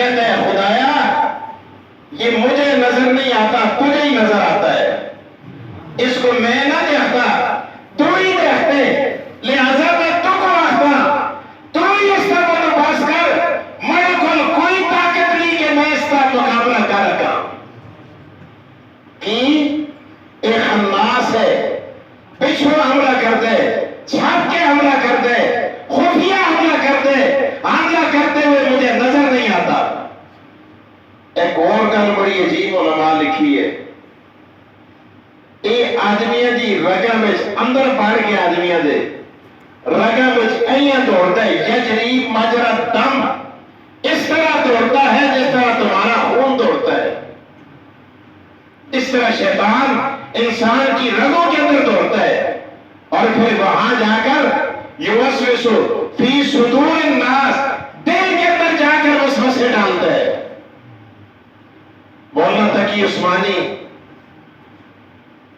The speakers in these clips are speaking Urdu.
کہتے ہیں خدایا یہ مجھے نظر نہیں آتا، تجھے ہی نظر آتا ہے، اس کو میں نہ دیکھتا تو ہی دیکھتے، لہذا میں تو کو آتا تو ہی اس کا بندوبست کر، میرے کو کوئی طاقت نہیں کہ میں اس کا مقابلہ کر رکھا کہ ایک خناس ہے، پچھو حملہ کر دے، چھاپ کے حملہ کر دے، خفیہ حملہ کر دے، حملہ کرتے ہوئے مجھے نظر نہیں آتا۔ ایک اور گل بڑی عجیب علماء لکھی ہے، یہ آدمیاں دی رگا میں اندر پڑ کے آدمیاں دے رگا میں ایاں دوڑتا ہے، یجری مجرا دم، اس طرح دوڑتا ہے جس طرح تمہارا خون دوڑتا ہے، اس طرح شیطان انسان کی رگوں کے اندر دوڑتا ہے، اور پھر وہاں جا کر یوسوسو فی صدور الناس، دل کے اندر جا کر وسوسے ڈالتا ہے۔ مولانا تقی عثمانی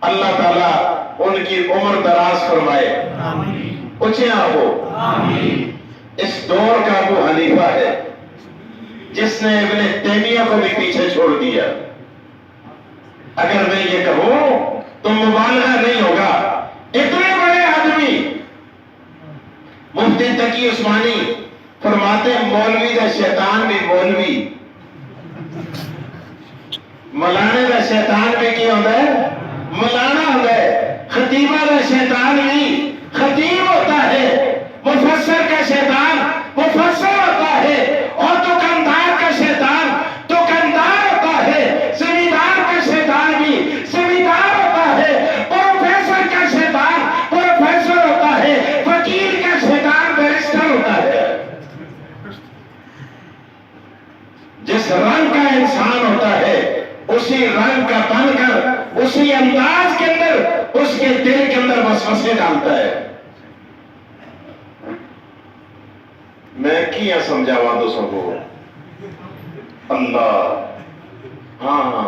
اللہ تعالیٰ ان کی عمر دراز فرمائے، اچھا ہو، اس دور کا وہ حلیفہ ہے جس نے ابن تیمیہ کو بھی پیچھے چھوڑ دیا۔ اگر میں یہ کہوں تو مبالغہ نہیں ہوگا، اتنے بڑے آدمی مفتی تقی عثمانی فرماتے ہیں مولوی دا شیطان بھی مولوی، مولانا دا شیطان بھی کیا ہوتا ہے؟ مولانا ہوتا ہے، خطیبہ دا شیطان بھی خطیب ہوتا ہے، مفسر کا شیطان مفسر ہوتا ہے، اور دکاندار کا شیطان دکاندار ہوتا ہے، زمیندار کا شیطان بھی زمیندار ہوتا ہے، پروفیسر کا شیطان پروفیسر ہوتا ہے، وکیل کا شیطان بیرسٹر ہوتا ہے۔ جس رنگ کا انسان ہوتا ہے اسی رنگ کا بن کر اسی انداز کے اندر اس کے دل کے اندر وسوسے ڈالتا ہے۔ میں کیا سمجھاوا تو سکو اللہ، ہاں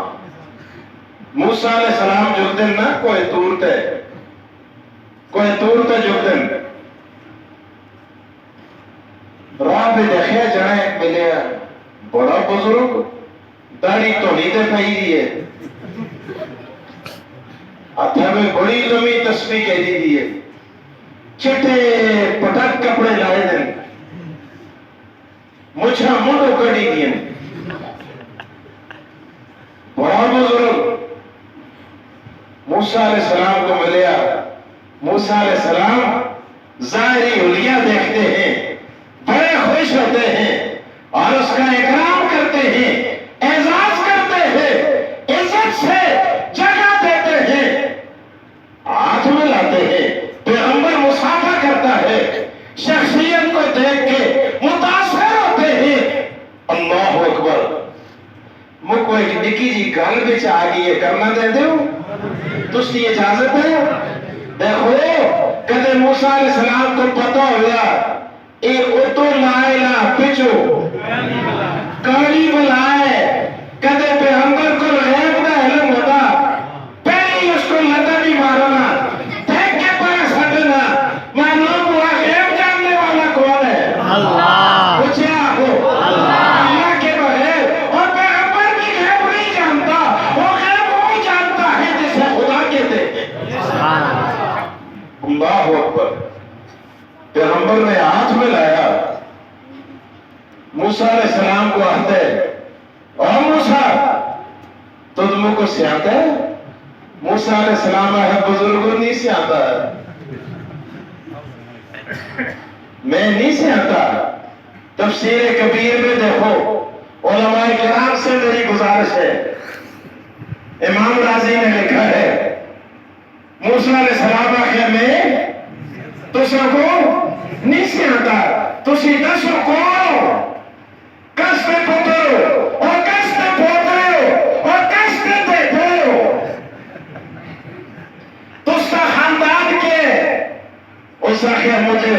موسیٰ علیہ السلام جو دن نا کوئی تور تے جو دن راہ پہ دیکھے جڑے ملے بڑا بزرگ داڑھی تھوڑی تے پئی دیئے، ہتھا میں بڑی لمبی تسبیح کہہ دیئے، چٹے پٹک کپڑے لائے دیں، مجھا منڈو کڑی دیئے، بڑا بزرگ موسیٰ علیہ السلام کو ملیا۔ موسیٰ علیہ السلام ظاہری حلیہ دیکھتے ہیں، بڑے خوش ہوتے ہیں اور اس کا اکرام کرتے ہیں، اعزاز کرتے ہیں، عزت سے جگہ دیتے ہیں، ہاتھ میں لاتے ہیں، پیغمبر مصافحہ کرتا ہے، شخصیت کو دیکھ کے متاثر ہوتے ہیں۔ اللہ اکبر، مکو ایک نکی جی گل بچ آ گئی ہے، کرنا دے دو تس کی اجازت ہے؟ دیکھو کدے موسیٰ علیہ السلام کو پتہ ہویا اے اتو لائلہ پچو کالی بلائے، کدے پیغمبر کو غیب دا علم ہوتا پہلی اس کو لتا بھی مارنا دیکھ کے پڑا سٹنا، معلوم ہوا غیب جاننے والا کون ہے؟ اللہ، پوچھے آگو اللہ کے بغیر، اور پیغمبر بھی غیب نہیں جانتا، وہ غیب وہی جانتا ہے جسے خدا کہتے ہیں۔ اللہ اکبر، پیغمبر نے ہاتھ میں لایا، موسیٰ علیہ السلام کو آتے اور موسیٰ تجھ کو سیاتا ہے؟ موسیٰ علیہ السلام ہے بزرگوں نہیں سیاتا ہے، میں نہیں سیاتا۔ تفسیر کبیر میں دیکھو، علماء کرام سے میری گزارش ہے، امام راضی نے لکھا ہے موسیٰ علیہ السلام آخر میں تو سکو نہیں سیاتا، تو سیدھا سکو کستے پترو اور کستے پوترو اور کستے دیکھو تو سا خاندان کے اس آخر مجھے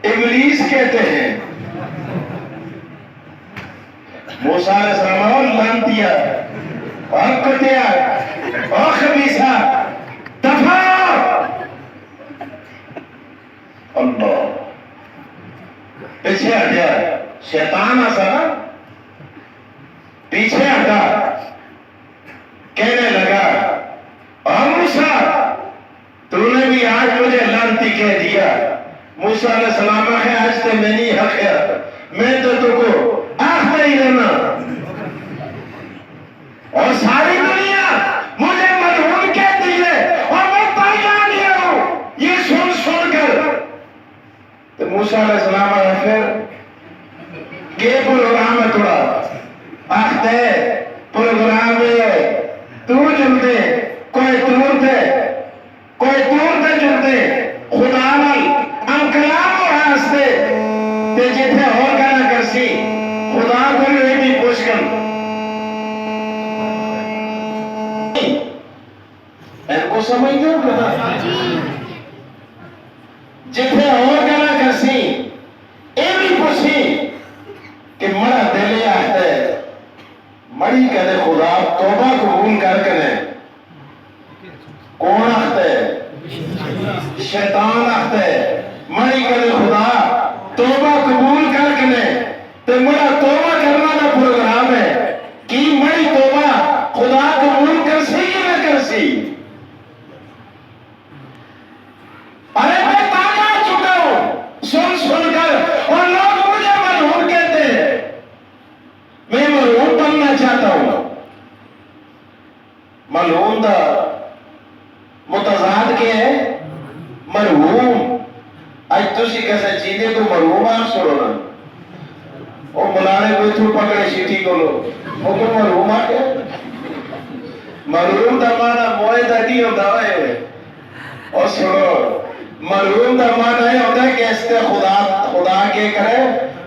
ابلیس کہتے ہیں۔ موسیٰ علیہ السلام اور لانتیا اور کٹیا اور خبیصہ دفع اللہ پیچھے ہٹ گیا، شیطان آسا نا پیچھے ہٹا، کہنے لگا اور موسیٰ تو نے بھی آج مجھے لعنتی کہہ دیا۔ موسیٰ علیہ السلام ہے آج تے میں نہیں حق ہے، میں تو کو آخر ہی رہنا اور ساری دنیا مجھے ملعون کہتی ہے اور میں تیار نہیں ہوں یہ سن کر۔ تو موسیٰ علیہ السلام ہے پھر یہ پروگرام ہے تھوڑا آختے پروگرام ہے تو جلتے کوئی دور تھے جلتے خدا نال ہم کلام و ہاستے تے جتھے اور گانا کرسی خدا کو بھی بھی پوچھ کر ان کو سمجھ دو کہا جتھے اور گانا کرسی اے بھی پوچھی کہ مرا دلی آہتے مڑی کہتے خدا توبہ قبول کر کریں کون آختے شیطان آختے مڑی کہتے خدا توبہ قبول کر کریں تو مرا توبہ کرنا دا پروگرام ہے کہ مڑی توبہ خدا قبول کرسی یا نہ کرسی۔ ارے میں تانا چکا ہوں سن کر اور لوگ مجھے ملعون کہتے ہیں، میں ملعون بننا چاہتا ہوں۔ ملعون دا متضاد کے ہے مرحوم، آج تسی کیسے چیزیں تو مرحوم آپ سنو نا وہ ملانے کوئی تو پکڑے شیٹی کو لو وہ کو مرحوم آکے مرحوم دا مانا موئے دا نہیں ہوتا ہے اور سنو مرحوم دا مانا ہے ہوتا ہے کہ اس نے خدا کے کرے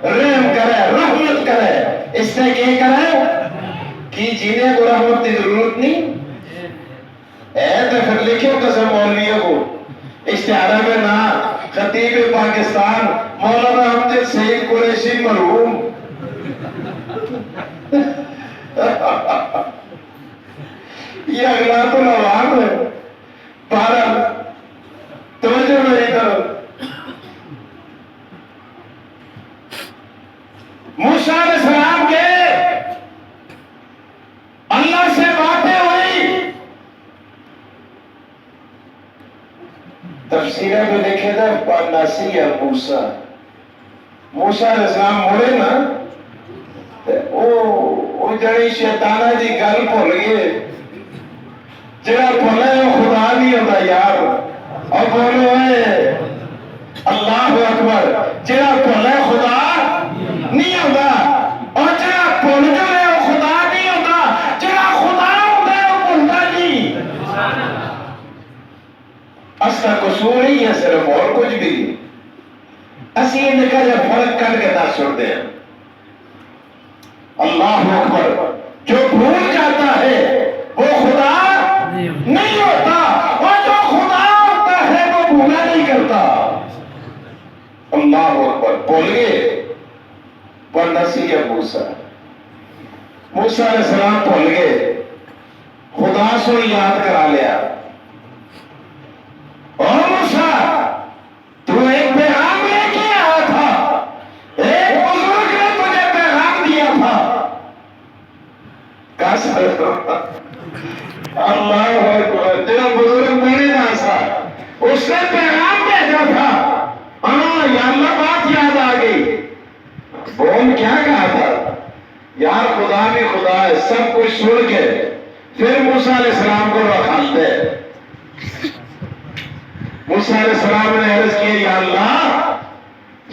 رحم کرے رحمت کرے اس نے کیا کرے کہ جینے کو رحمت کی ضرورت نہیں تو پھر لکھو قسم مولویوں کو اشتہارہ میں نہ خطیب پاکستان مولانا حمد سید قریشی مرحوم یہ اغلاط العوام ہے۔ بہرحال توجہ میری طرف موسیٰ علیہ السلام کے اللہ سے باتیں ہوئی، تفسیرہ میں لکھے تھا پاناسی موسیٰ علیہ السلام مڑے نا وہ جڑی شیطانہ دی گل بھول گئے جڑا بھولے وہ خدا نہیں ہوتا یار اور بولو اے اللہ اکبر جڑا بھولے خدا نہیں ہوتا اور جڑا بھول جائے وہ خدا نہیں ہوتا، جڑا خدا ہوتا ہے وہ بھولتا نہیں۔ اصلا قصور ہی ہے صرف اور کچھ بھی اسی نکا جب فرق کر کے دس چھوڑتے ہیں۔ اللہ اکبر جو بھول جاتا ہے وہ خدا نہیں ہوتا اور جو خدا ہوتا ہے وہ بھولا نہیں کرتا۔ اللہ اکبر بول گئے ورنسی ہے موسیٰ علیہ السلام بھول گئے خدا سو یاد کرا لیا اور موسیٰ تو ایک پیغام لے کے آیا تھا، ایک بزرگ نے تجھے پیغام دیا تھا۔ اللہ اکبر تیرا بزرگ میرے ناسا اس نے پیغام بھیجا تھا۔ ہاں یا اللہ بات یاد آ گئی، بول کیا کہا تھا یار خدا بھی خدا ہے سب کچھ سن کے پھر موسیٰ علیہ السلام کو رکھاتے موسیٰ علیہ السلام نے عرض کیا یا اللہ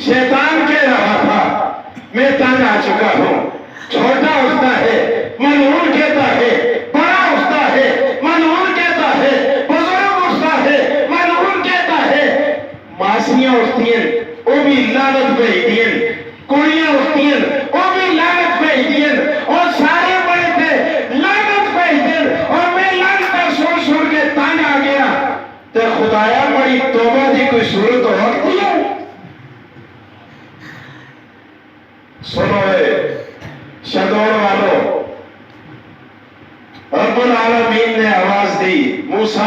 شیطان کہہ رہا تھا میں تنگ آ چکا ہوں، چھوٹا اٹھتا ہے ملعون کہتا ہے، بڑا اٹھتا ہے ملعون کہتا ہے، بزرگ اٹھتا ہے ملعون کہتا ہے، ماسیاں اٹھتی ہیں وہ بھی لعنت بھیجتی ہیں، کڑیاں اٹھتی ہیں وہ بھی لعنت بھیجتی ہیں اور سارے بڑے تھے لعنت بھیجتے ہیں اور میں لعنت پر سن کے تنگ آ گیا تو خدایا بڑی توبہ دی کوئی صورت ہوتی ہے۔ سنو شدور والوں رب العالمین نے آواز دی موسیٰ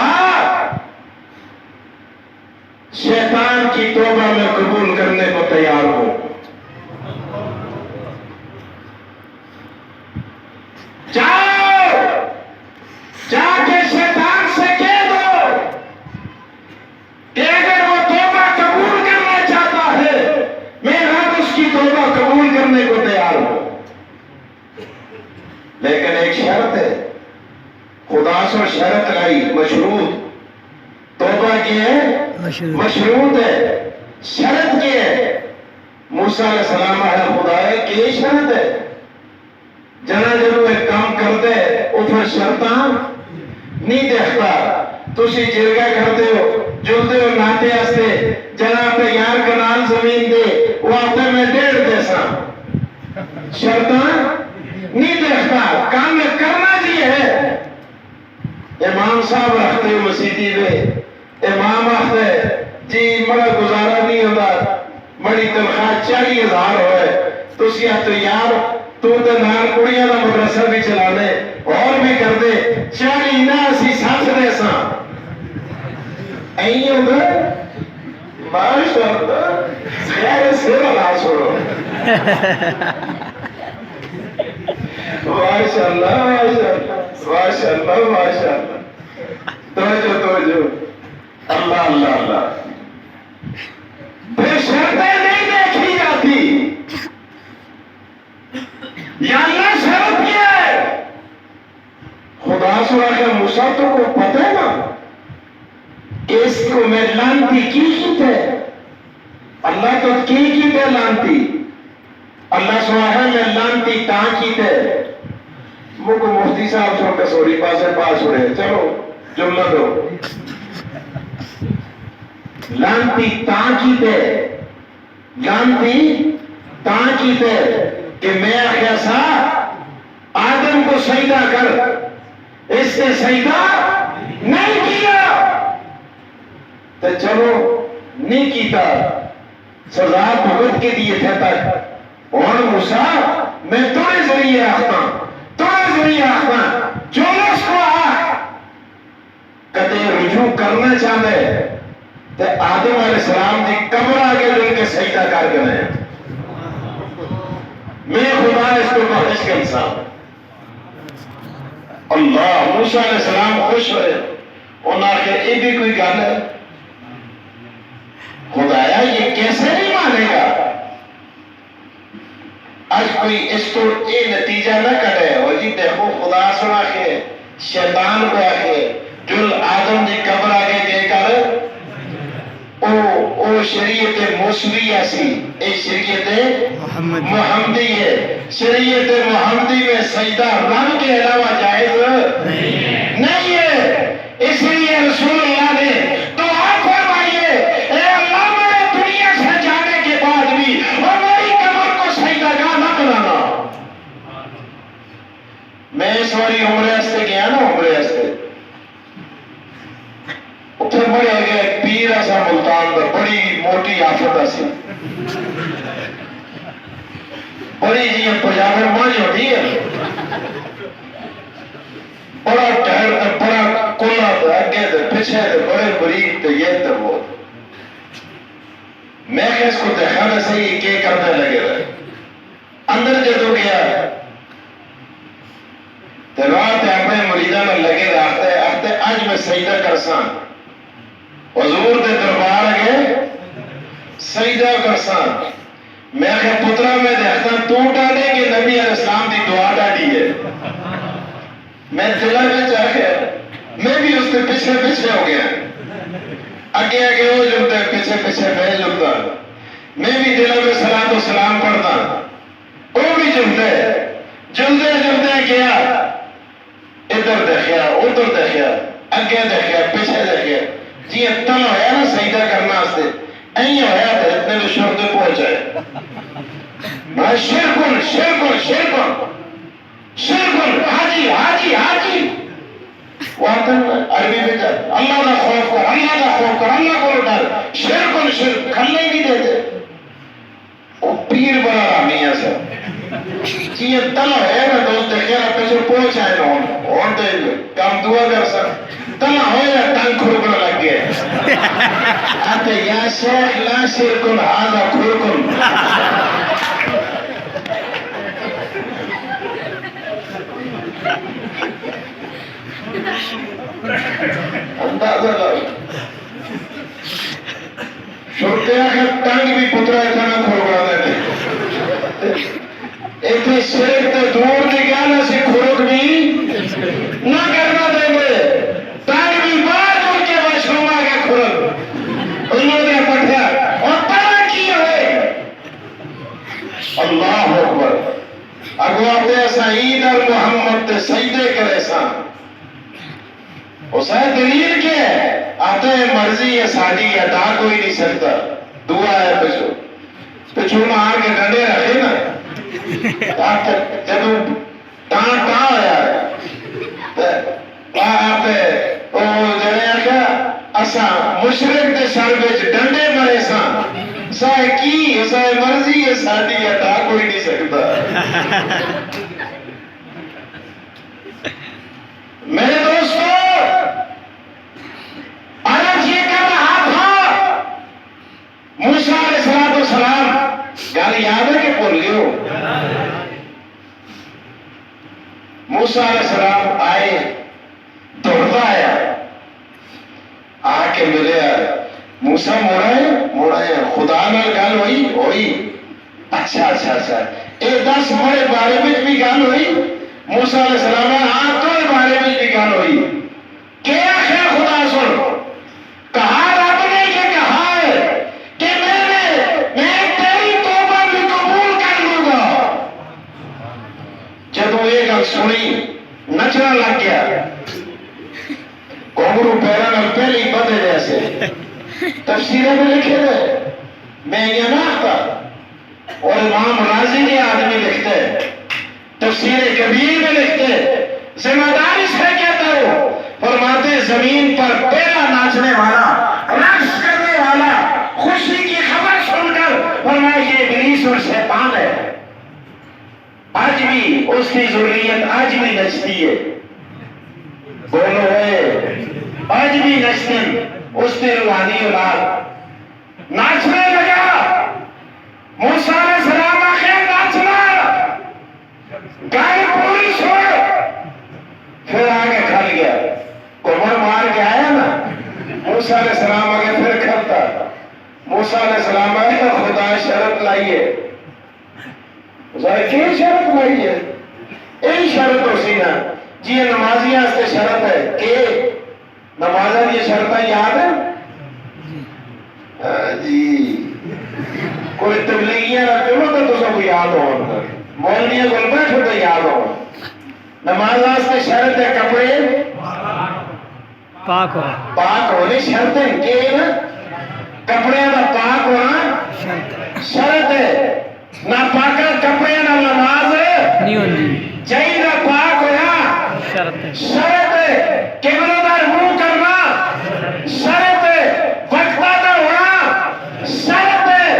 شیطان کی توبہ میں قبول کرنے کو تیار ہو۔ کرنے کو تیار ہو، لیکن ایک شرط ہے، خدا سے شرط لائی، مشروط، توبہ کی ہے مشروط ہے، شرط کی ہے۔ موسیٰ علیہ السلام ہے خدا ہے کہ یہ شرط ہے، جنا جنو ایک کام کرتے وہ پھر شرطاں نہیں دیکھتا، تسی جرگا کرتے ہو جلتے ہو ناتے آستے، جناب تے یار کنال زمین دے وہ آتے میں 1.5 دے سا، شرطاں نہیں دیکھتا، کام میں کرنا جی ہے۔ امام صاحب رکھتے ہو مسیحی میں، امام آختے جی مڑا گزارا نہیں ہوتا، بڑی تنخواہ 40,000 ہوئے، تسی آتے یار تو تے نال کڑیاں دا مدرسہ بھی چلانے اور بھی کر دے، 40 نہ اسی 60 دے سا، این ہوگا ماشاءاللہ خیر سے بلا چھوڑو، ماشاءاللہ ماشاءاللہ ماشاءاللہ، توجہ اللہ اللہ اللہ، بے شرطیں نہیں دیکھی جاتی، یا اللہ شرط کیا ہے؟ خدا سوا کہ موسیٰ تو کو پتہ ہے نا، اس کو میں لانتی کی تھے، اللہ تو کی تھے لانتی، اللہ سوا ہے میں لانتی تاں کی تھے، مجھے مفتی صاحب چھوڑ کے سوری پاسے پاس ہوئے، چلو جملہ دو، لانتی تاں کی تھے، لانتی تاں کی تھے، کہ میں آخیا سا آدم کو سجدہ کر، اس نے سجدہ نہیں کیا، تو چلو نہیں کیتا، سزا بھگت کے دیے تھے تک، اور موسیٰ میں تمہیں ذریعے آختا جو اس کو کدے رجوع کرنا چاہتے تو آدم علیہ السلام دی قبر آگے جن کے سجدہ کر کے رہے ہیں، میں خدا اس کو بخش کے انسان اللہ۔ موسیٰ علیہ السلام خوش ہوئے، انہاں کہ یہ بھی کوئی گل ہے، خدایا یہ کیسے نہیں مانے گا؟ آج کوئی اس کو یہ نتیجہ نہ کرے اور جی دیکھو خدا سنا کے شیطان کو آکے جل آدم دی قبر آگے دے کر او شریعت موسوی ایسی، اے شریعت محمدی ہے، شریعت محمدی میں سجدہ رب کے علاوہ جائز نہیں ہے، اس لیے رسول اللہ نے دعا فرمائیے اے اللہ میں دنیا سے جانے کے بعد بھی اور میری قبر کو سجدہ گاہ نہ بنانا۔ میں اس واری عمرے ہستے گیا نا، عمرے ہستے اتھے بڑے گئے ایک پیر ایسا ملتان دا، بڑی موٹی آفت ایسی، بڑی جی پجامے مانی ہوتی ہے، بڑا ٹہر تے بڑا کلا تے اگے تے پیچھے تے بڑے بریق تے یہ تے وہ، میں کہ اس کو دیکھا نہ صحیح کیا کرنے لگے رہے، اندر جدو گیا تے رات اپنے مریدہ میں لگے رہے، آختے آج میں سجدہ کرسان، حضور دے دربار گئے سجدہ کرسان، میں کہ پترہ میں دیکھتا تو ڈالے کہ نبی علیہ السلام دی دعا ڈالی ہے، میں دلہ میں چاہے میں بھی اس کے پیچھے ہو گیا، آگے وہ جلتا ہے پیچھے میں جلتا، میں بھی دلہ میں صلاۃ و سلام پڑھتا، وہ بھی جلتا ہے، جلتے گیا، ادھر دیکھیا ادھر دیکھیا اگے دیکھیا پیچھے دیکھیا، جی تن ہویا نا سجدہ کرنا آستے این ہویا تھا، اتنے میں شرط پہنچائے، میں شرکن شرکن شرکن شرکن حاجی وہ آتا عربی میں جاتا اللہ دا خوف کر اللہ کو ڈر، شرکن شرک کھلے نہیں دیتے، وہ پیر بڑا رامی ہے سر، جی تن ہویا نا دوست دیکھیا نا پیچھے پہنچائے نا اور دے کام دعا کر سر، تنا ہویا ٹنگ کھرکن لگ گئے، آتے یا شیخ لا شرکن حاضر کھرکن، اندازہ لگ شرطیہ کہ ٹنگ بھی پترہ اتنا کھرکنا دیتے شرک تے دور دی گل اسی کھڑک بھی نہ کرنا دیں گے تاکہ بھی باہر جڑ کے واشروم آ کے کھڑک انہوں نے پٹھیا اور پڑھا کی ہوئے اللہ اکبر اگو آتے ایسا عید محمد تے سجدے کرے سا اسے دلیل کیا ہے آتے ہیں مرضی ہے ساڑی ادا کوئی نہیں سکتا دعا ہے پچھو مار کے ڈنڈے رکھے نا جب ٹان ہویا آپ وہ جڑے آگا اسا مشرک دے سر بچ ڈنڈے مرے سا سائے کی سائے مرضی ہے ساڑی ادا کوئی نہیں سکتا میرے دوستو عرض یہ کر رہا تھا موسیٰ علیہ السلام گالی یاد ہے کہ بول لیو موسیٰ علیہ السلام آئے دوڑتا آیا آ کے ملے موسیٰ موڑا ہے خدا نال گل ہوئی اچھا اے 10 بڑے بارے میں بھی گل ہوئی موسیٰ علیہ السلام ہاں تو بارے میں بھی گل ہوئی کیا خیر خدا سن کہا رب نے یہ کہا ہے کہ میں تیری توبہ بھی قبول کر لوں گا جب یہ گل سنی نچنا لگ گیا گھنگرو پیروں میں پہلی بدے جیسے تفسیریں میں لکھے گئے میں یہ نہ آتا اور امام راضی کے آدمی لکھتے تفسیر کبیر میں لکھتے ذمہ داری سے کہتا ہوں فرماتے زمین پر پہلا ناچنے والا رقص کرنے والا خوشی کی خبر سن کر فرمایا یہ ابلیس اور شیطان ہے آج بھی اس کی ضروریت آج بھی نچتی ہے بولو ہے آج بھی نچتے اس نے روحانی اولاد ناچنے لگا موسیٰ علیہ السلام آخر ناچنا گائے پوری چھوڑ پھر آگے کھل گیا کمر مار کے آیا نا موسیٰ علیہ السلام آگے پھر کھلتا موسیٰ علیہ السلام آگے خدا شرط لائیے کیوں شرط لائیے یہی شرط ہو سی نا جی یہ نمازیاں سے شرط ہے کہ نمازہ یہ شرطیں یاد ہے جی کوئی تبلیغیاں رکھتے ہو تو سب یاد ہو مولویاں کو بیٹھو تو یاد ہو نماز واسطے شرط ہے کپڑے پاک ہونے شرط ہے کہ نا کپڑے کا پاک ہونا شرط ہے نہ پاکا کپڑے نہ نماز نہیں ہوندی چاہیے نہ پاک ہونا شرط ہے قبلہ دار منہ کرنا شرط ہے وقتہ نہ ہونا شرط ہے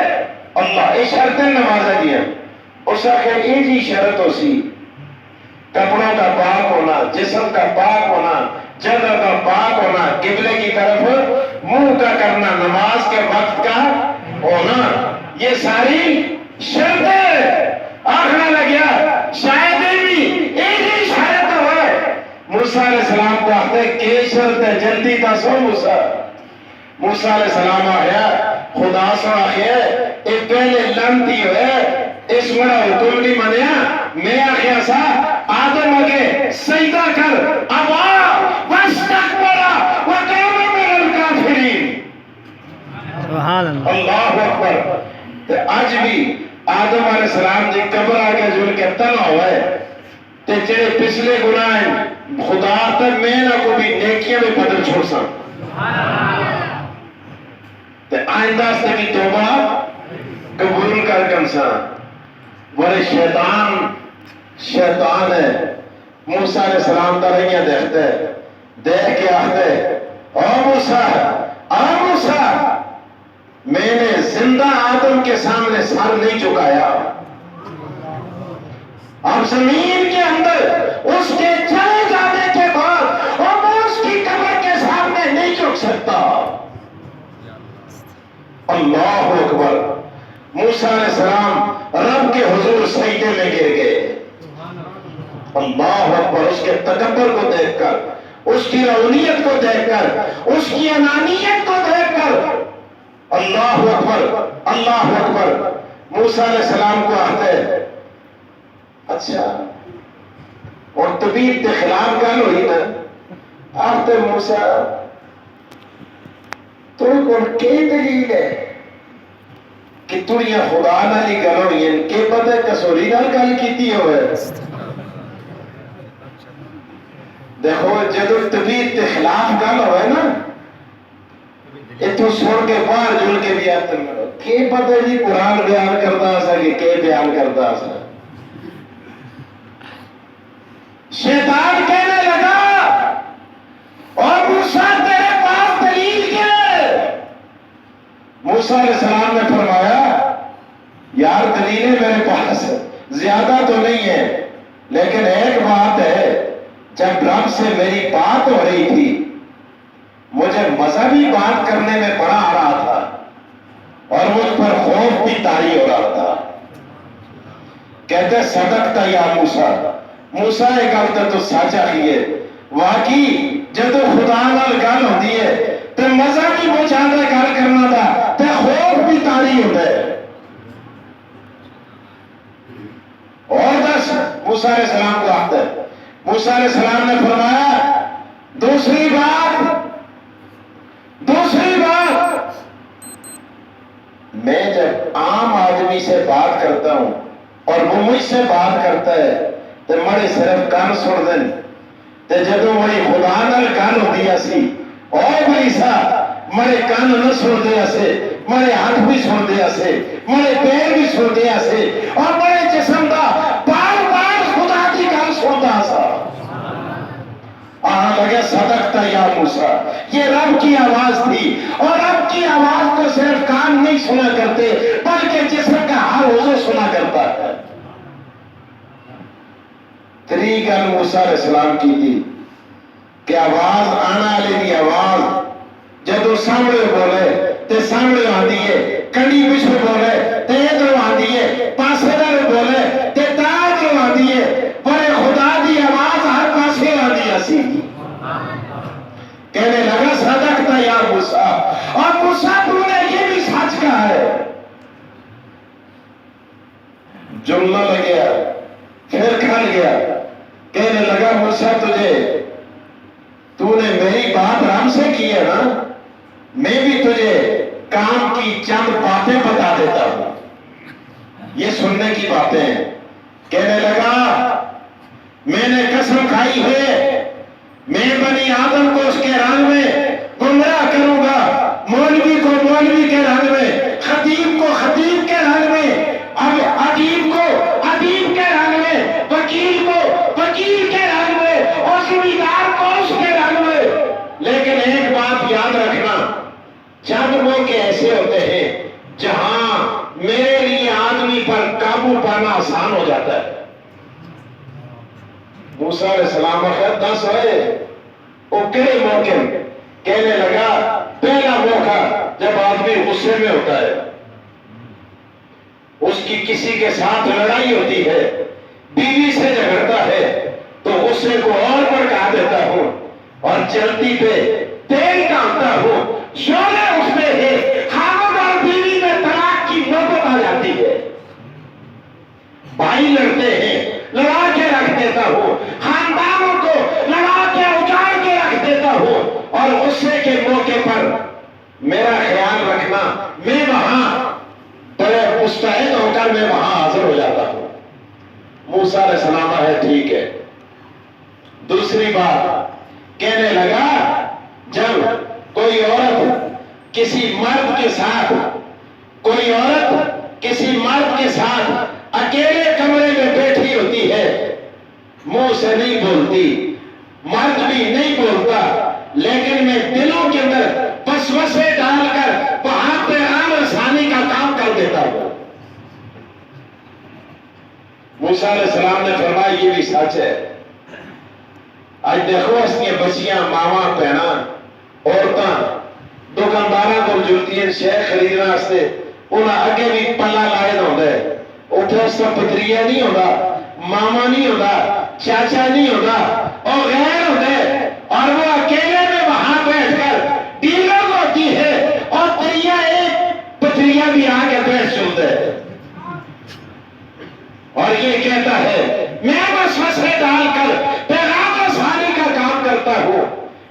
اللہ یہ شرطیں نمازہ دیا اس آخر یہ جی شرط ہو سی کپڑوں کا پاک ہونا جسم کا پاک ہونا جگہ کا پاک ہونا قبلے کی طرف منہ کا کرنا نماز کے وقت کا ہونا یہ ساری شرطیں آخر لگیا شاید بھی ایک ہی شرط ہوئے موسیٰ علیہ السلام کو آخر کہ شرط ہے جلدی تا سو موسیٰ علیہ السلام آخیا خدا سو آخیا اے پہلے لانتی ہوئے اس مرا حکم نہیں منیا میں آخیا سا آدم آگے سجدہ کر ابا واستکبرا وکان من الکافرین سبحان اللہ اکبر آج بھی آدم علیہ السلام دی قبر آگے جل کے تنہ ہوئے تے چلے پچھلے گناہ ہیں خدا تک میں نہ کو بھی نیکیاں بھی بدل چھوڑ سا تے آئندہ سے بھی توبہ قبول کر کنسا بڑے شیطان ہے موسیٰ علیہ السلام درہیاں دیکھتے دیکھ کے آتے اے موسیٰ میں نے زندہ آدم کے سامنے سر نہیں چکایا اب زمین کے اندر اس کے چلے جانے کے بعد اور میں اس کی قبر کے سامنے نہیں چک سکتا اللہ اکبر موسیٰ علیہ السلام رب کے حضور سجدے میں گر گئے اللہ اکبر اس کے تکبر کو دیکھ کر اس کی رونیت کو دیکھ کر اس کی انانیت کو دیکھ کر اللہ اکبر موسیٰ علیہ السلام کو آتے اچھا اور طبیعت کے خلاف گل ہوئی نا آپ تے موسیٰ تو کون کی دلیل ہے کہ تڑیاں خدا نالی گل ہوئی ہیں کہ پتہ کسوری نال گل کیتی ہوئے دیکھو جدو طبیعت کے خلاف گل ہوئے نا اتو سن کے باہر جل کے بھی آتے ہیں کہ پتہ جی قرآن بیان کرتا سا کہ بیان کرتا سا شیطان کہنے لگا اور موسیٰ تیرے پاس دلیل کیا ہے؟ موسیٰ علیہ السلام نے فرمایا یار دلیلیں میرے پاس زیادہ تو نہیں ہے لیکن ایک بات ہے جب رب سے میری بات ہو رہی تھی مجھے مذہبی بات کرنے میں بڑا آ رہا تھا اور مجھ پر خوف بھی طاری ہو رہا تھا کہتے صدقتا یا موسیٰ موسیٰ ایک ہفتے تو سچا کیے واقعی جب خدا نال گل ہوتی ہے تو مذہبی مچاندہ گل کرنا تھا تو خوف بھی طاری ہوتا ہے اور دس موسیٰ علیہ السلام کو آتا ہے موسیٰ علیہ السلام نے فرمایا دوسری بات میں جب عام آدمی سے بات کرتا ہوں اور وہ مجھ سے بات کرتا ہے تو مڑے صرف کان سن دیں تو جدو مڑی خدا نال گل ہوتی اسی اور بھائی سا مڑے کان نہ سن دے اسے مڑے ہاتھ بھی سن دے اسے مڑے پیر بھی سن دے اسے اور مڑے جسم دا بار بار خدا کی گل سنتا سا لگے صدقتا یا موسیٰ یہ رب کی آواز تھی اور رب کی آواز کو صرف کان نہیں سنا کرتے بلکہ جسم کا ہر عضو سنا کرتا ہے تری گل موسیٰ علیہ السلام کی تھی کہ آواز آنا لے دی آواز جدو سامنے بولے تے سامنے آدھی ہے کنڈی پچھو بولے تے ادھر آدھی ہے پاسے در بولے تے تاج آدھی ہے بڑے خدا دی آواز ہر پاسے آدھی اسی کہنے لگا صدقتا یا موسیٰ اور موسیٰ تو نے یہ بھی سچ کہا ہے جملہ لگ گیا پھر کھل گیا کہنے لگا موسیٰ تو نے میری بات رب سے کی ہے نا میں بھی تجھے کام کی چند باتیں بتا دیتا ہوں یہ سننے کی باتیں ہیں کہنے لگا میں نے قسم کھائی ہے میں بنی آدم کو اس کے رنگ میں گمراہ کروں گا مولوی کو مولوی کے رنگ میں خطیب کو خطیب کے رنگ میں ادیب کو ادیب کے رنگ میں وکیل کو وکیل کے رنگ میں اور زمیندار کو اس کے رنگ میں لیکن ایک بات یاد رکھنا چند موقع ایسے ہوتے ہیں جہاں میرے لیے آدمی پر قابو پانا آسان ہو جاتا ہے موسیٰ علیہ السلام خیر 10 ہوئے وہ کئی موقع کہنے لگا پہلا موقع جب آدمی غصے میں ہوتا ہے اس کی کسی کے ساتھ لڑائی ہوتی ہے بیوی سے جھگڑتا ہے تو غصے کو اور بڑھا دیتا ہوں اور جلدی پہ تیل ڈالتا ہوں شعلے اٹھتے ہیں خاوند اور بیوی میں طلاق کی نوبت آ جاتی ہے بھائی لڑتے ہیں لڑا کے رکھ دیتا ہوں خاندانوں کو لڑا کے اجاڑ کے رکھ دیتا ہوں اور غصے کے موقع پر میرا خیال رکھنا میں وہاں بڑے مستعد ہو کر میں وہاں حاضر ہو جاتا ہوں موسیٰ علیہ السلام ہے ٹھیک ہے دوسری بات کہنے لگا جب کوئی عورت کسی مرد کے ساتھ کوئی عورت کسی مرد کے ساتھ اکیلے کمرے میں بیٹھی ہوتی ہے منہ سے نہیں بولتی مرد بھی نہیں بولتا لیکن میں دلوں کے اندر وسوسے ڈال کر وہاں پیغام رسانی کا کام کر دیتا ہوں موسیٰ علیہ السلام نے فرمایا یہ بھی سچ ہے آج دیکھو اس کی بچیاں ماواں پہنا عورتاں دکانداراں کو جلتی ہیں شے خریدنا واسطے انہاں اگے بھی پلا لائے ہوتا ہے اتنے اس کا پتریہ نہیں ہوتا ماما نہیں ہوتا چاچا نہیں ہوتا اور غیر ہوتے اور وہ اکیلے میں وہاں بیٹھ کر ڈیلنگ ہوتی ہے اور تریا ایک پتریہ بھی آ کے بیٹھ چلتے ہے اور یہ کہتا ہے میں وسوسے ڈال کر پیغام رسانی کا کام کرتا ہوں.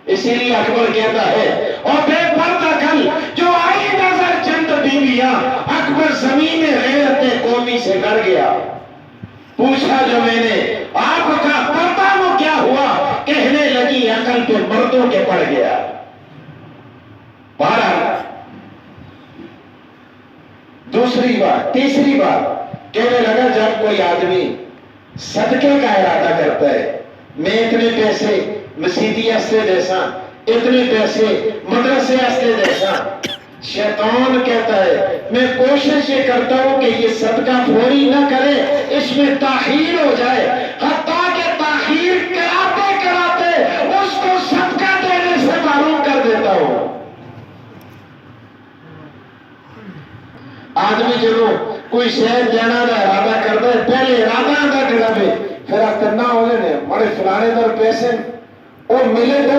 اسی لیے اکبر کہتا ہے اور بے پردہ کل جو آئی نظر چند بیویاں اکبر زمین غیرت قومی سے ڈر گیا. پوچھا جو میں نے آپ کا پردہ وہ کیا ہوا؟ کہنے لگی عقل پہ مردوں کے پڑ گیا. دوسری بات تیسری بات کہنے لگا جب کوئی آدمی صدقے کا ارادہ کرتا ہے میں اتنے پیسے مسیدی استے دیسا اتنے پیسے مدرسے استے دیسا شیطان کہتا ہے میں کوشش یہ کرتا ہوں کہ یہ صدقہ فوری نہ کرے اس میں تاخیر ہو جائے حتیٰ کہ تاخیر کراتے کراتے اس کو صدقہ دینے سے محروم کر دیتا ہوں. آدمی جب کوئی شہر جانا دا ارادہ کرتا ہے پہلے ارادہ دا کرا پہ پھر آپ کرنا ہو لے بڑے فلانے در پیسے اور ملے دو